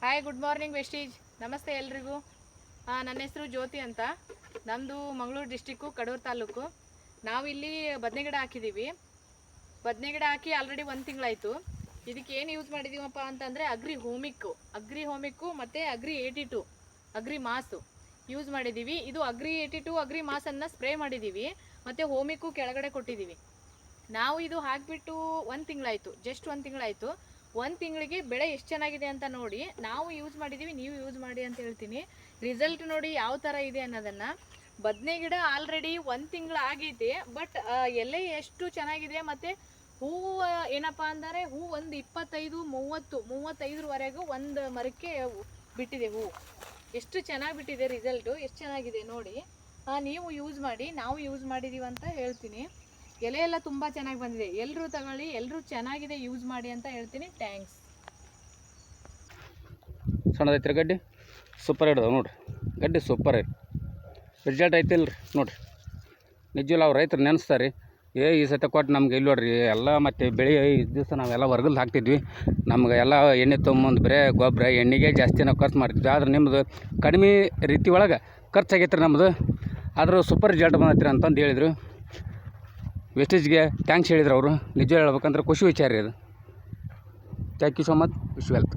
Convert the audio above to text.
Hi, good morning Vestige. ನಮಸ್ತೆ ಎಲ್ರಿಗೂ. ನನ್ನ ಹೆಸರು ಜ್ಯೋತಿ ಅಂತ. ನಮ್ಮದು ಮಂಗಳೂರು ಡಿಸ್ಟಿಕ್ಕು, ಕಡೂರು ತಾಲೂಕು. ನಾವಿಲ್ಲಿ ಬದನೆ ಗಿಡ ಹಾಕಿದ್ದೀವಿ. ಬದನೆ ಗಿಡ ಹಾಕಿ ಆಲ್ರೆಡಿ 1 ತಿಂಗಳಾಯಿತು. ಇದಕ್ಕೆ ಏನು ಯೂಸ್ ಮಾಡಿದ್ದೀವಪ್ಪ ಅಂತಂದರೆ ಅಗ್ರಿ ಹೋಮಿಕ್ಕು ಮತ್ತು ಅಗ್ರಿ 82 ಅಗ್ರಿ ಮಾಸು ಯೂಸ್ ಮಾಡಿದ್ದೀವಿ. ಇದು ಅಗ್ರಿ 82 ಅಗ್ರಿ ಮಾಸನ್ನು ಸ್ಪ್ರೇ ಮಾಡಿದ್ದೀವಿ ಮತ್ತು ಹೋಮಿಕ್ಕು ಕೆಳಗಡೆ ಕೊಟ್ಟಿದ್ದೀವಿ. ನಾವು ಇದು ಹಾಕಿಬಿಟ್ಟು 1 ತಿಂಗಳಾಯಿತು, ಜಸ್ಟ್ 1 ತಿಂಗಳಾಯಿತು. 1 ತಿಂಗಳಿಗೆ ಬೆಳೆ ಎಷ್ಟು ಚೆನ್ನಾಗಿದೆ ಅಂತ ನೋಡಿ. ನಾವು ಯೂಸ್ ಮಾಡಿದ್ದೀವಿ, ನೀವು ಯೂಸ್ ಮಾಡಿ ಅಂತ ಹೇಳ್ತೀನಿ. ರಿಸಲ್ಟ್ ನೋಡಿ ಯಾವ ಥರ ಇದೆ ಅನ್ನೋದನ್ನು. ಬದನೆ ಗಿಡ ಆಲ್ರೆಡಿ 1 ತಿಂಗಳು ಆಗೈತೆ, ಬಟ್ ಎಲೆ ಎಷ್ಟು ಚೆನ್ನಾಗಿದೆ. ಮತ್ತು ಹೂವು ಏನಪ್ಪ ಅಂದರೆ ಹೂ ಒಂದು 25-35ವರೆಗೂ ಒಂದು ಮರಕ್ಕೆ ಬಿಟ್ಟಿದೆ ಹೂವು. ಎಷ್ಟು ಚೆನ್ನಾಗಿ ಬಿಟ್ಟಿದೆ, ರಿಸಲ್ಟು ಎಷ್ಟು ಚೆನ್ನಾಗಿದೆ ನೋಡಿ. ನೀವು ಯೂಸ್ ಮಾಡಿ, ನಾವು ಯೂಸ್ ಮಾಡಿದ್ದೀವಿ ಅಂತ ಹೇಳ್ತೀನಿ. ಎಲೆ ಎಲ್ಲ ತುಂಬ ಚೆನ್ನಾಗಿ ಬಂದಿದೆ. ಎಲ್ಲರೂ ತಗೊಳ್ಳಿ, ಎಲ್ಲರೂ ಚೆನ್ನಾಗಿದೆ ಯೂಸ್ ಮಾಡಿ ಅಂತ ಹೇಳ್ತೀನಿ. ಥ್ಯಾಂಕ್ಸ್. ಸಣ್ಣದೈತ್ರಿ ಗಡ್ಡಿ, ಸೂಪರ್ ಹಿಡ್ದವ ನೋಡಿರಿ. ಗಡ್ಡಿ ಸೂಪರ್ ಐತಿ, ರಿಸಲ್ಟ್ ಐತಿಲ್ರಿ ನೋಡಿರಿ. ನಿಜವಲ್ಲ ಅವ್ರು ರೈತರು ನೆನೆಸ್ತಾರೆ ಈ ಸತಿ ಕೊಟ್ಟು ನಮ್ಗೆ ಇಲ್ಲಿ ನೋಡ್ರಿ ಎಲ್ಲ. ಮತ್ತು ಬೆಳೆ ದಿವಸ ನಾವೆಲ್ಲ ಹೊರಗಲ್ದು ಹಾಕ್ತಿದ್ವಿ. ನಮ್ಗೆ ಎಲ್ಲ ಎಣ್ಣೆ ತೊಗೊಂಬಂದು ಬರೀ ಗೊಬ್ಬರ ಎಣ್ಣೆಗೆ ಜಾಸ್ತಿ ನಾವು ಖರ್ಚು ಮಾಡ್ತಿದ್ವಿ. ಆದ್ರೆ ನಿಮ್ಮದು ಕಡಿಮೆ ರೀತಿ ಒಳಗೆ ಖರ್ಚಾಗೈತ್ರಿ ನಮ್ಮದು. ಆದರೂ ಸೂಪರ್ ರಿಸಲ್ಟ್ ಬಂದೈತ್ರಿ ಅಂತಂದು ಹೇಳಿದರು. ವೆಸ್ಟೇಜ್ಗೆ ಥ್ಯಾಂಕ್ಸ್ ಹೇಳಿದ್ರು ಅವರು. ನಿಜ ಹೇಳ್ಬೇಕಂದ್ರೆ ಖುಷಿ ವಿಚಾರ ರೀ ಅದು. Thank you so much. Wish wealth.